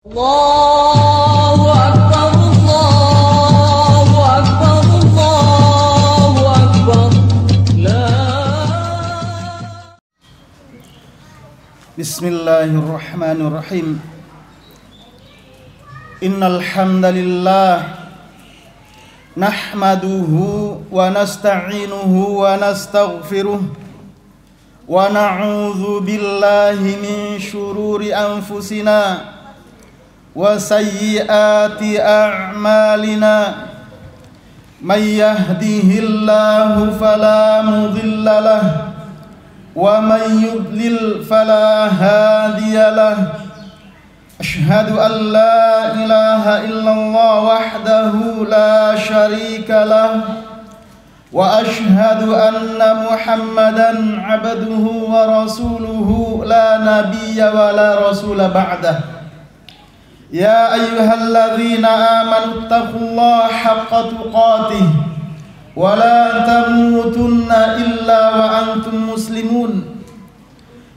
Allahu Akbar, Allahu Akbar, Allahu Akbar. Bismillahirrahmanirrahim. Innal hamdalillah nahmaduhu wa nasta'inuhu wa nastaghfiruh wa na'udzu billahi min syururi anfusina wa sayyiati a'malina. May yahdihillahu fala mudilla lahu wa may yudlil fala hadiya lahu. Asyhadu an la ilaha illallah wahdahu la syarika lahu wa asyhadu anna Muhammadan abduhu wa rasuluhu la nabiyya wa la rasula ba'dah. Ya ayyuhalladzina amanu taqullaha haqqa tuqatih wa la tamutunna illa wa antum muslimun.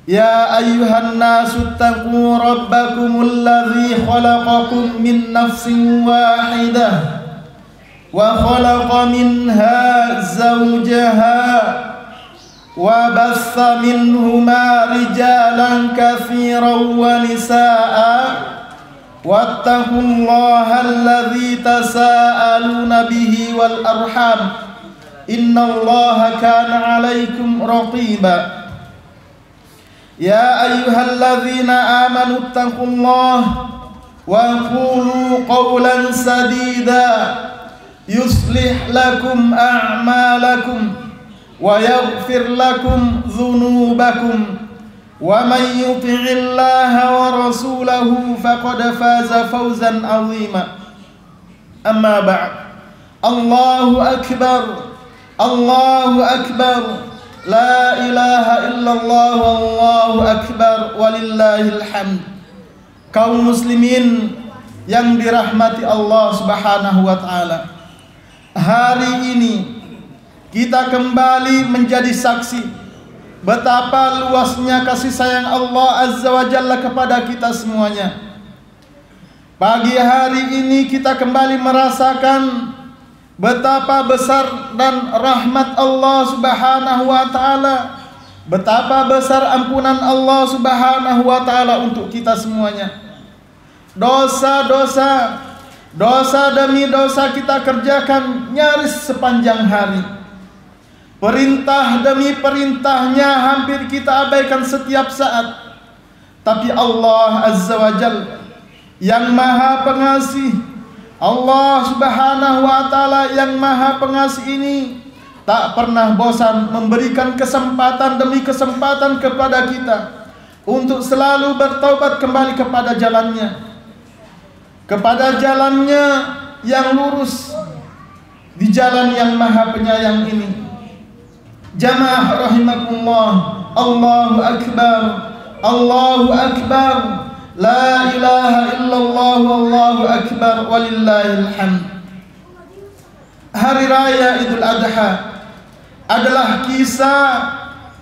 Ya ayyuhan nasu taqu rabbakumul ladzi khalaqakum min nafsin wahidah wa khalaqa minha zawjaha wa bassa minhuma rijalan katsiran wa nisaa'a wattaqullaha alladzi tasaaluna bihi wal arham innallaha kana 'alaikum raqiba. Ya ayyuhalladzina amanu taqullaha wa qulu qawlan sadida yuslih lakum a'malakum wa yaghfir lakum dhunubakum wa may yuti'illaha wa rasulahu faqad faza fawzan 'azima. Amma ba'd. Allahu akbar, Allahu akbar, la ilaha illallah wallahu akbar walillahil hamd. Kaum muslimin yang dirahmati Allah Subhanahu wa taala, hari ini kita kembali menjadi saksi betapa luasnya kasih sayang Allah Azza wa Jalla kepada kita semuanya. Pagi hari ini kita kembali merasakan betapa besar dan rahmat Allah Subhanahu wa taala, betapa besar ampunan Allah Subhanahu wa taala untuk kita semuanya. Dosa demi dosa kita kerjakan nyaris sepanjang hari. Perintah demi perintahnya hampir kita abaikan setiap saat. Tapi Allah Azza wa Jalla yang Maha Pengasih, Allah Subhanahu wa taala yang Maha Pengasih ini tak pernah bosan memberikan kesempatan demi kesempatan kepada kita untuk selalu bertaubat kembali kepada jalannya yang lurus, di jalan yang Maha Penyayang ini. Jamaah rahimakumullah, Allahu akbar, Allahu akbar, la ilaha illallah wallahu akbar walillahil hamd. Hari raya Idul Adha adalah kisah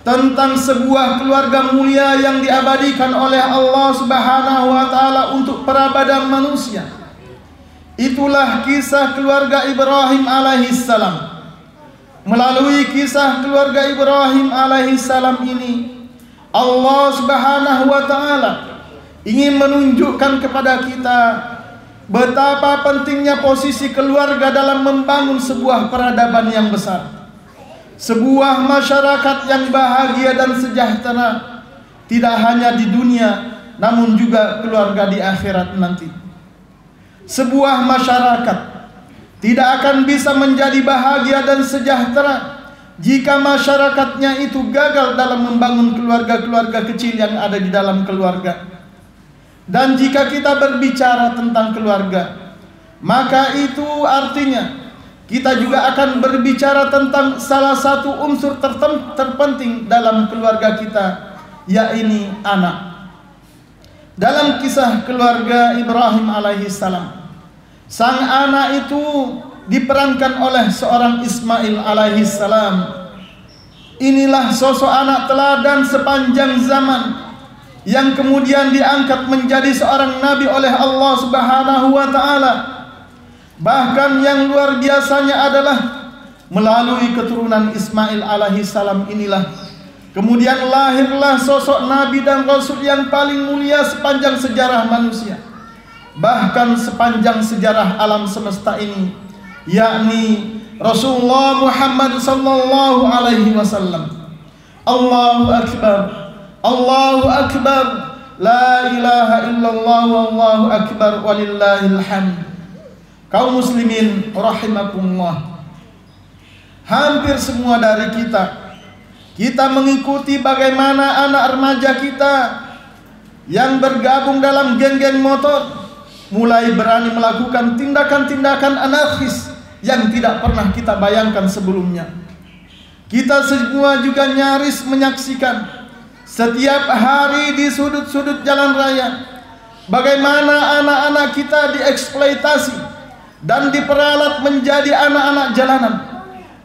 tentang sebuah keluarga mulia yang diabadikan oleh Allah Subhanahu wa taala untuk perabadian manusia. Itulah kisah keluarga Ibrahim alaihissalam. Melalui kisah keluarga Ibrahim alaihissalam ini, Allah Subhanahu wa taala ingin menunjukkan kepada kita betapa pentingnya posisi keluarga dalam membangun sebuah peradaban yang besar, sebuah masyarakat yang bahagia dan sejahtera, tidak hanya di dunia namun juga keluarga di akhirat nanti. Sebuah masyarakat tidak akan bisa menjadi bahagia dan sejahtera jika masyarakatnya itu gagal dalam membangun keluarga-keluarga kecil yang ada di dalam keluarga. Dan jika kita berbicara tentang keluarga, maka itu artinya kita juga akan berbicara tentang salah satu unsur terpenting dalam keluarga kita, yaitu anak. Dalam kisah keluarga Ibrahim alaihissalam, sang anak itu diperankan oleh seorang Ismail alaihissalam. Inilah sosok anak teladan sepanjang zaman yang kemudian diangkat menjadi seorang nabi oleh Allah Subhanahu wa taala. Bahkan yang luar biasanya adalah melalui keturunan Ismail alaihi salam inilah kemudian lahirlah sosok nabi dan rasul yang paling mulia sepanjang sejarah manusia, bahkan sepanjang sejarah alam semesta ini, yakni Rasulullah Muhammad sallallahu alaihi wasallam. Allahu akbar, Allahu akbar, la ilaha illallah wallahu akbar walillahil hamd. Kaum muslimin rahimakumullah, hampir semua dari kita mengikuti bagaimana anak remaja kita yang bergabung dalam geng-geng motor mulai berani melakukan tindakan-tindakan anarkis yang tidak pernah kita bayangkan sebelumnya. Kita semua juga nyaris menyaksikan setiap hari di sudut-sudut jalan raya bagaimana anak-anak kita dieksploitasi dan diperalat menjadi anak-anak jalanan,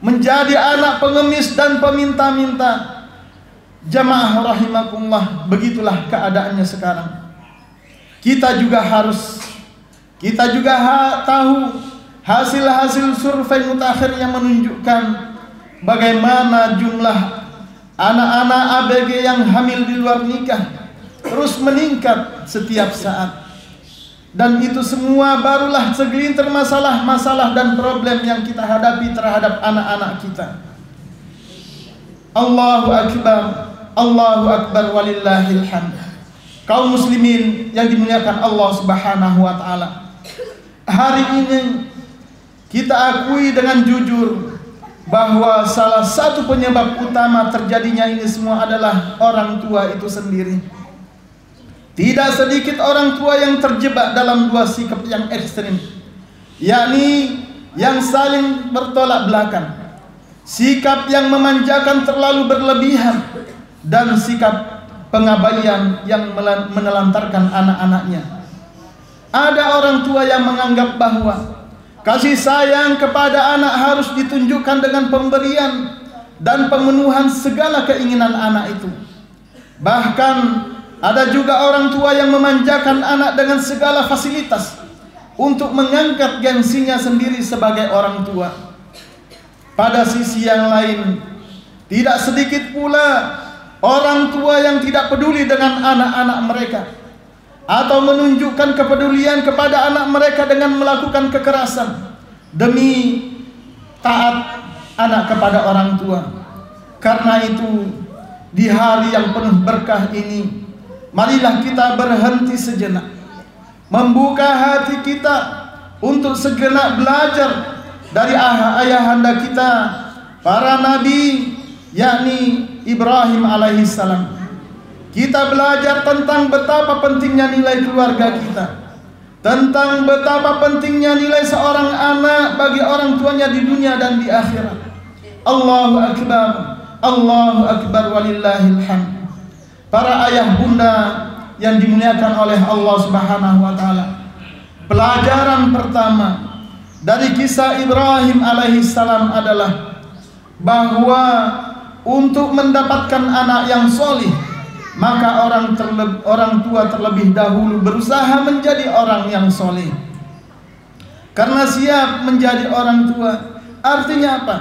menjadi anak pengemis dan peminta-minta. Jamaah rahimakumullah, begitulah keadaannya sekarang. Kita juga tahu hasil-hasil survei mutakhir yang menunjukkan bagaimana jumlah anak-anak ABG yang hamil di luar nikah terus meningkat setiap saat. Dan itu semua barulah segelintir masalah dan problem yang kita hadapi terhadap anak-anak kita. Allahu akbar, Allahu akbar walillahil hamd. Kaum muslimin yang dimuliakan Allah Subhanahu wa taala, hari ini kita akui dengan jujur bahwa salah satu penyebab utama terjadinya ini semua adalah orang tua itu sendiri. Tidak sedikit orang tua yang terjebak dalam dua sikap yang ekstrim, yakni yang saling bertolak belakang, sikap yang memanjakan terlalu berlebihan, dan sikap pengabaian yang menelantarkan anak-anaknya. Ada orang tua yang menganggap bahwa kasih sayang kepada anak harus ditunjukkan dengan pemberian dan pemenuhan segala keinginan anak itu. Bahkan ada juga orang tua yang memanjakan anak dengan segala fasilitas untuk mengangkat gengsinya sendiri sebagai orang tua. Pada sisi yang lain, tidak sedikit pula orang tua yang tidak peduli dengan anak-anak mereka atau menunjukkan kepedulian kepada anak mereka dengan melakukan kekerasan demi taat anak kepada orang tua. Karena itu, di hari yang penuh berkah ini, marilah kita berhenti sejenak, membuka hati kita untuk sejenak belajar dari ayahanda kita, para nabi, yakni Ibrahim alaihissalam. Kita belajar tentang betapa pentingnya nilai keluarga kita, tentang betapa pentingnya nilai seorang anak bagi orang tuanya di dunia dan di akhirat. Allahu akbar, Allahu akbar walillahil hamd. Para ayah bunda yang dimuliakan oleh Allah Subhanahu wa taala, pelajaran pertama dari kisah Ibrahim alaihissalam adalah bahwa untuk mendapatkan anak yang solih, maka orang tua terlebih dahulu berusaha menjadi orang yang solih. Karena siap menjadi orang tua, artinya apa?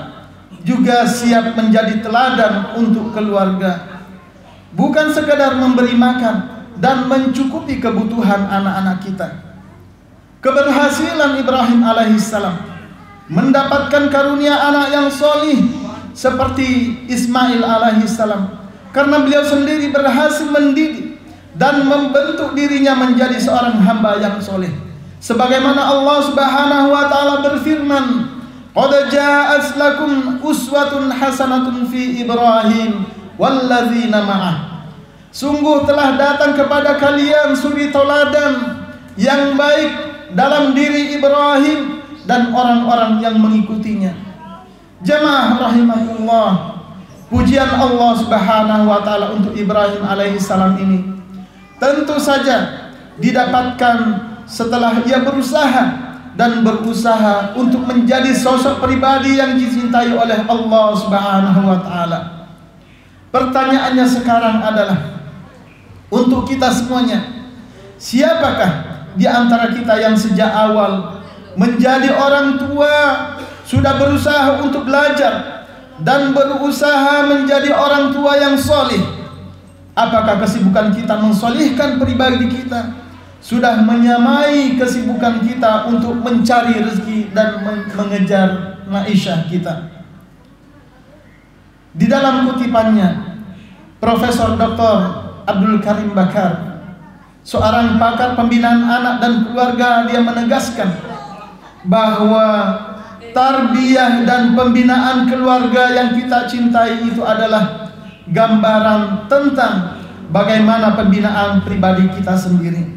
Juga siap menjadi teladan untuk keluarga. Bukan sekadar memberi makan dan mencukupi kebutuhan anak-anak kita. Keberhasilan Ibrahim alaihissalam mendapatkan karunia anak yang solih seperti Ismail alaihissalam, karena beliau sendiri berhasil mendidik dan membentuk dirinya menjadi seorang hamba yang soleh. Sebagaimana Allah Subhanahu wa taala berfirman, "Qad ja'at lakum uswatun hasanatun fi Ibrahim walladzina ma'ah." Sungguh telah datang kepada kalian suri tauladan yang baik dalam diri Ibrahim dan orang-orang yang mengikutinya. Jamaah rahimahullah, pujian Allah Subhanahu wa taala untuk Ibrahim alaihissalam ini tentu saja didapatkan setelah ia berusaha untuk menjadi sosok pribadi yang dicintai oleh Allah Subhanahu wa taala. Pertanyaannya sekarang adalah, untuk kita semuanya. Siapakah di antara kita yang sejak awal menjadi orang tua sudah berusaha untuk belajar dan berusaha menjadi orang tua yang soleh? Apakah kesibukan kita mensolihkan pribadi kita sudah menyamai kesibukan kita untuk mencari rezeki dan mengejar maisha kita? Di dalam kutipannya, Profesor Dr. Abdul Karim Bakar, seorang pakar pembinaan anak dan keluarga, dia menegaskan bahwa tarbiyah dan pembinaan keluarga yang kita cintai itu adalah gambaran tentang bagaimana pembinaan pribadi kita sendiri.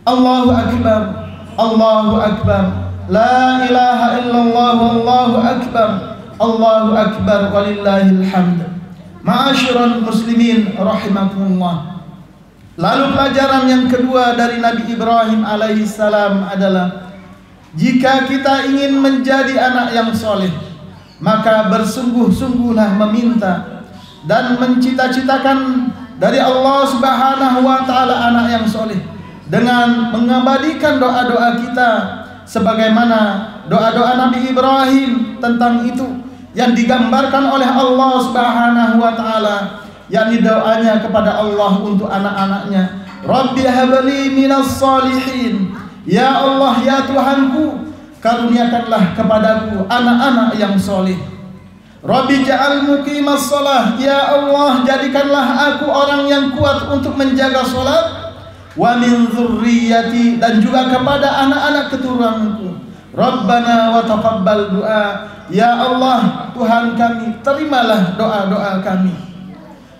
Allahu Akbar, Allahu Akbar, la ilaha illallah, Allahu Akbar, Allahu Akbar, walillahil hamd. Ma'asyiral muslimin rahimakumullah. Lalu pelajaran yang kedua dari Nabi Ibrahim alaihissalam adalah, jika kita ingin menjadi anak yang soleh, maka bersungguh-sungguhlah meminta dan mencita-citakan dari Allah Subhanahu wa ta'ala anak yang soleh, dengan mengabadikan doa-doa kita sebagaimana doa-doa Nabi Ibrahim tentang itu yang digambarkan oleh Allah Subhanahu wa ta'ala, yakni doanya kepada Allah untuk anak-anaknya. Rabbi habli minas salihin, ya Allah, ya Tuhanku, karuniakanlah kepadaku anak-anak yang soleh. Rabbi ja'al muqimas shalah, ya Allah, jadikanlah aku orang yang kuat untuk menjaga salat. Wa min dzurriyyati, dan juga kepada anak-anak keturunanku. Rabbana wa taqabbal du'a, ya Allah, Tuhan kami, terimalah doa-doa kami.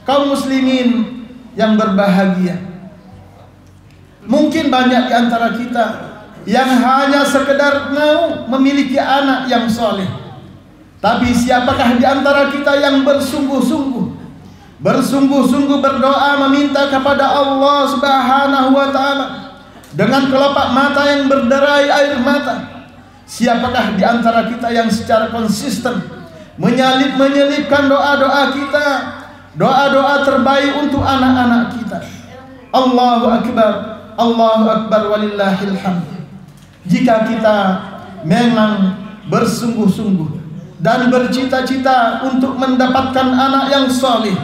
Kaum muslimin yang berbahagia, mungkin banyak di antara kita yang hanya sekedar mau memiliki anak yang soleh. Tapi siapakah di antara kita yang bersungguh-sungguh berdoa meminta kepada Allah Subhanahu wa ta'ala dengan kelopak mata yang berderai air mata? Siapakah di antara kita yang secara konsisten menyelipkan doa-doa kita, doa-doa terbaik untuk anak-anak kita? Allahu Akbar, Allahu Akbar, walillahil hamd. Jika kita memang bersungguh-sungguh dan bercita-cita untuk mendapatkan anak yang soleh,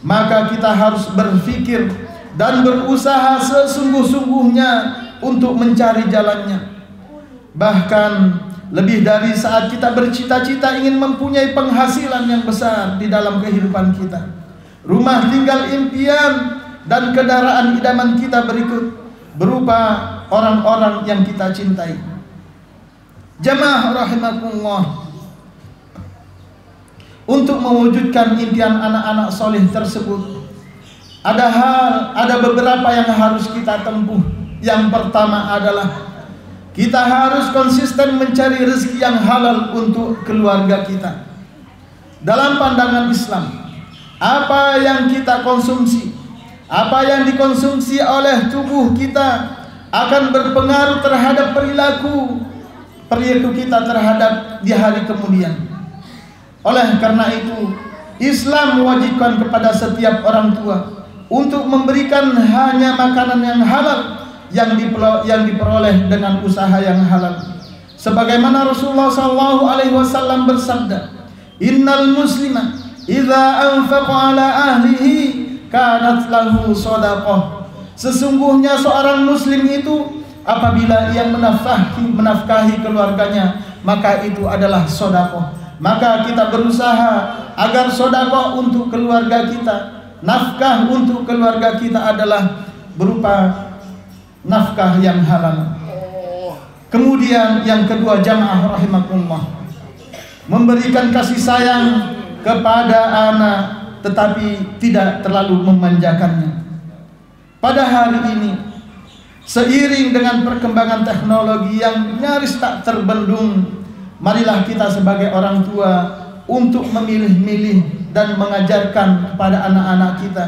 maka kita harus berpikir dan berusaha sesungguh-sungguhnya untuk mencari jalannya. Bahkan lebih dari saat kita bercita-cita ingin mempunyai penghasilan yang besar di dalam kehidupan kita, rumah tinggal impian dan kendaraan idaman kita berikut berupa orang-orang yang kita cintai. Jamaah rahimakumullah, untuk mewujudkan impian anak-anak soleh tersebut, ada beberapa yang harus kita tempuh. Yang pertama adalah kita harus konsisten mencari rezeki yang halal untuk keluarga kita. Dalam pandangan Islam, apa yang kita konsumsi, apa yang dikonsumsi oleh tubuh kita akan berpengaruh terhadap perilaku kita terhadap di hari kemudian. Oleh karena itu, Islam mewajibkan kepada setiap orang tua untuk memberikan hanya makanan yang halal yang diperoleh dengan usaha yang halal. Sebagaimana Rasulullah SAW bersabda, Innal muslima idza anfaqa ala ahlihi kanat lahu shadaqah. Sesungguhnya seorang muslim itu apabila ia menafkahi keluarganya, maka itu adalah sedekah. Maka kita berusaha agar sedekah untuk keluarga kita, nafkah untuk keluarga kita adalah berupa nafkah yang halal. Kemudian yang kedua, jamaah rahimakumullah, memberikan kasih sayang kepada anak tetapi tidak terlalu memanjakannya. Pada hari ini, seiring dengan perkembangan teknologi yang nyaris tak terbendung, marilah kita sebagai orang tua untuk memilih-milih dan mengajarkan kepada anak-anak kita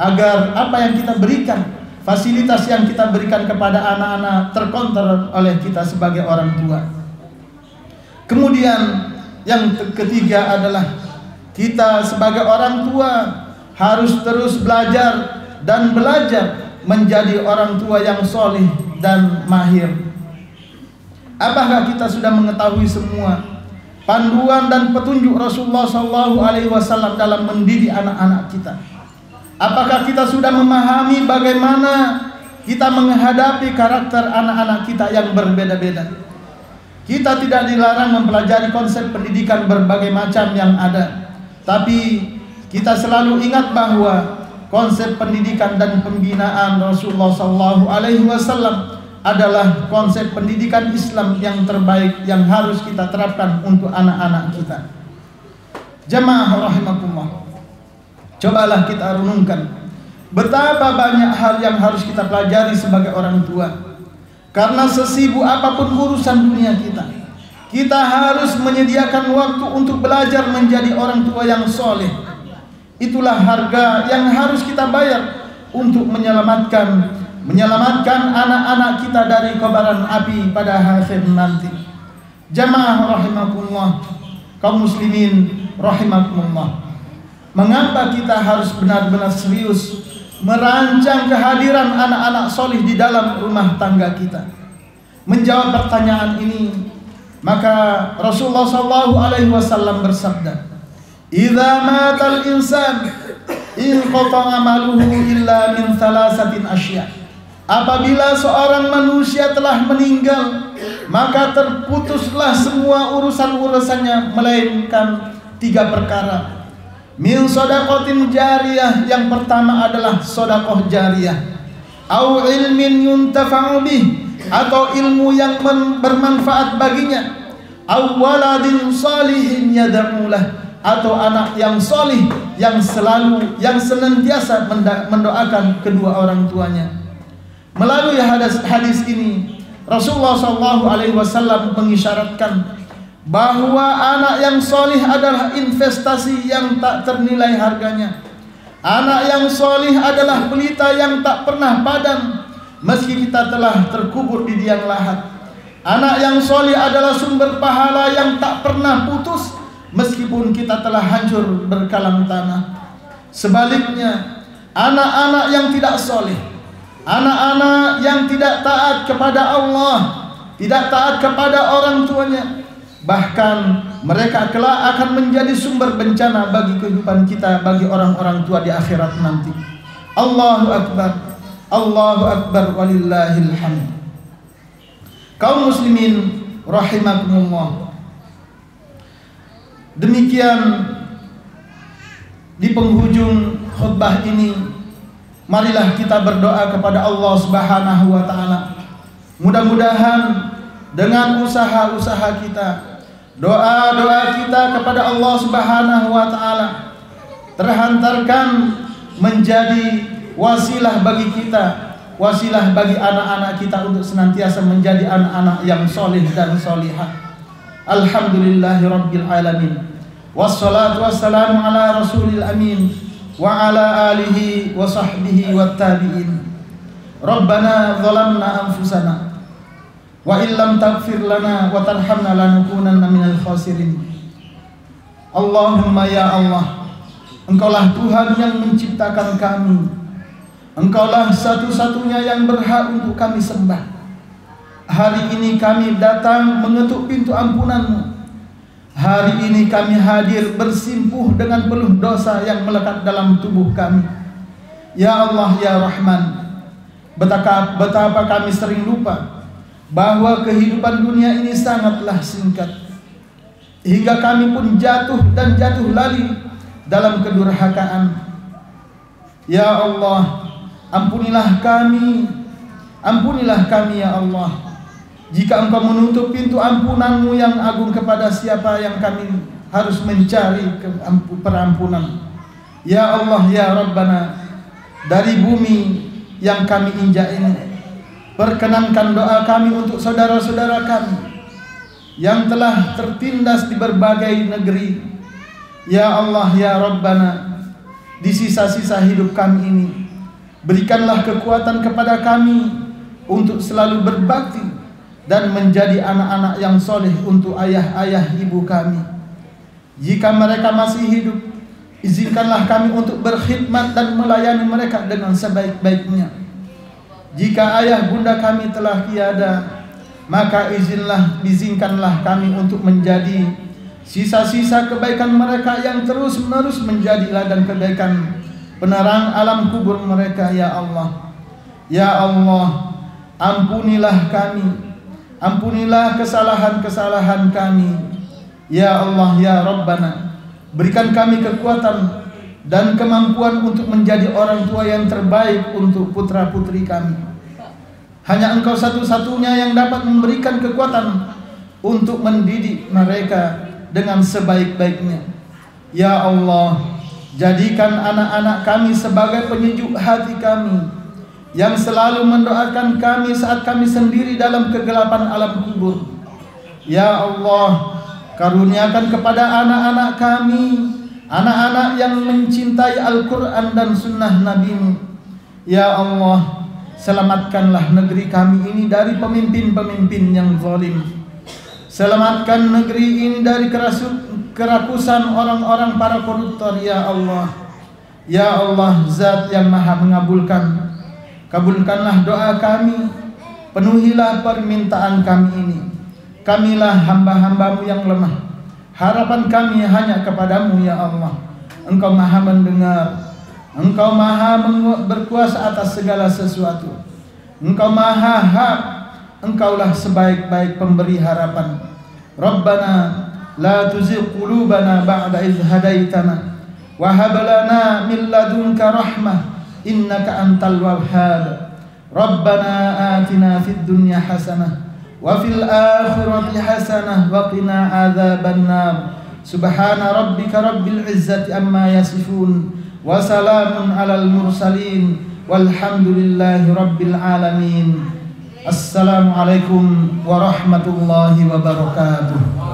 agar apa yang kita berikan, fasilitas yang kita berikan kepada anak-anak terkontrol oleh kita sebagai orang tua. Kemudian yang ketiga adalah kita sebagai orang tua harus terus belajar dan belajar menjadi orang tua yang soleh dan mahir. Apakah kita sudah mengetahui semua panduan dan petunjuk Rasulullah SAW dalam mendidik anak-anak kita? Apakah kita sudah memahami bagaimana kita menghadapi karakter anak-anak kita yang berbeda-beda? Kita tidak dilarang mempelajari konsep pendidikan berbagai macam yang ada, tapi kita selalu ingat bahwa konsep pendidikan dan pembinaan Rasulullah SAW adalah konsep pendidikan Islam yang terbaik yang harus kita terapkan untuk anak-anak kita. Jamaah rahimakumullah, cobalah kita renungkan betapa banyak hal yang harus kita pelajari sebagai orang tua. Karena sesibuk apapun urusan dunia kita, kita harus menyediakan waktu untuk belajar menjadi orang tua yang soleh. Itulah harga yang harus kita bayar untuk menyelamatkan anak-anak kita dari kobaran api pada akhir nanti. Jamaah rahimakumullah, kaum muslimin rahimakumullah, mengapa kita harus benar-benar serius merancang kehadiran anak-anak soleh di dalam rumah tangga kita? Menjawab pertanyaan ini, maka Rasulullah SAW bersabda, "Idza matal insan inqata'a amaluhu illa min thalathatin asya." Apabila seorang manusia telah meninggal, maka terputuslah semua urusan-urusannya melainkan 3 perkara. Min shadaqatin jariyah, yang pertama adalah sedekah jariyah, au ilmin yuntafa'u bih, atau ilmu yang bermanfaat baginya, au waladin salihin yad'ulah, atau anak yang solih yang senantiasa mendoakan kedua orang tuanya. Melalui hadis ini Rasulullah SAW mengisyaratkan bahwa anak yang solih adalah investasi yang tak ternilai harganya. Anak yang solih adalah pelita yang tak pernah padam meski kita telah terkubur di liang lahat. Anak yang solih adalah sumber pahala yang tak pernah putus meskipun kita telah hancur berkalang tanah. Sebaliknya, anak-anak yang tidak soleh, anak-anak yang tidak taat kepada Allah, tidak taat kepada orang tuanya, bahkan mereka kelak akan menjadi sumber bencana bagi kehidupan kita, bagi orang-orang tua di akhirat nanti. Allahu Akbar, Allahu Akbar, walillahil hamd. Kaum muslimin rahimakumullah, demikian di penghujung khutbah ini, marilah kita berdoa kepada Allah Subhanahu wa taala. Mudah-mudahan dengan usaha-usaha kita, doa-doa kita kepada Allah Subhanahu wa taala terhantarkan menjadi wasilah bagi kita, wasilah bagi anak-anak kita untuk senantiasa menjadi anak-anak yang soleh dan solihah. Alhamdulillahirabbil alamin. Wassalatu wassalamu ala rasulil amin wa ala alihi wa sahbihi wat tabi'in. Rabbana zalamna anfusana wa illam taghfir lana wa tarhamna lanakunanna minal khasirin. Allahumma ya Allah, Engkaulah Tuhan yang menciptakan kami. Engkaulah satu-satunya yang berhak untuk kami sembah. Hari ini kami datang mengetuk pintu ampunan-Mu. Hari ini kami hadir bersimpuh dengan peluh dosa yang melekat dalam tubuh kami. Ya Allah, ya Rahman, betapa kami sering lupa bahwa kehidupan dunia ini sangatlah singkat, hingga kami pun jatuh dan jatuh lali dalam kedurhakaan. Ya Allah, ampunilah kami ya Allah. Jika Engkau menutup pintu ampunan-Mu yang agung, kepada siapa yang kami harus mencari perampunan? Ya Allah, ya Rabbana, dari bumi yang kami injak ini, perkenankan doa kami untuk saudara-saudara kami yang telah tertindas di berbagai negeri. Ya Allah, ya Rabbana, di sisa-sisa hidup kami ini, berikanlah kekuatan kepada kami untuk selalu berbakti dan menjadi anak-anak yang soleh untuk ayah-ayah ibu kami. Jika mereka masih hidup, Izinkanlah kami untuk berkhidmat dan melayani mereka dengan sebaik-baiknya. Jika ayah bunda kami telah tiada, maka izinkanlah kami untuk menjadi sisa-sisa kebaikan mereka yang terus-menerus menjadi ladang kebaikan, penerang alam kubur mereka, ya Allah. Ya Allah, ampunilah kami, ampunilah kesalahan-kesalahan kami, ya Allah, ya Rabbana. Berikan kami kekuatan dan kemampuan untuk menjadi orang tua yang terbaik untuk putra-putri kami. Hanya Engkau satu-satunya yang dapat memberikan kekuatan untuk mendidik mereka dengan sebaik-baiknya. Ya Allah, jadikan anak-anak kami sebagai penyejuk hati kami, yang selalu mendoakan kami saat kami sendiri dalam kegelapan alam kubur. Ya Allah, karuniakan kepada anak-anak kami, anak-anak yang mencintai Al-Quran dan sunnah Nabi-Mu. Ya Allah, selamatkanlah negeri kami ini dari pemimpin-pemimpin yang zalim. Selamatkan negeri ini dari kerakusan orang-orang para koruptor, ya Allah. Ya Allah, Zat yang maha mengabulkan, kabulkanlah doa kami, penuhilah permintaan kami ini. Kamilah hamba-hambamu yang lemah, harapan kami hanya kepadamu, ya Allah. Engkau maha mendengar, Engkau maha berkuasa atas segala sesuatu. Engkau maha hak, Engkaulah sebaik-baik pemberi harapan. Rabbana la tuzigh qulubana ba'da idh hadaitana wa hab lana min ladunka rahmah innaka antal wahhab. Rabbana atina fid dunya hasanah wa fil akhirati hasanah wa qina adzaban nar. Subhana rabbika rabbil izzati amma yasifun wa salamun alal mursalin walhamdulillahi rabbil alamin. Assalamualaikum warahmatullahi wabarakatuh.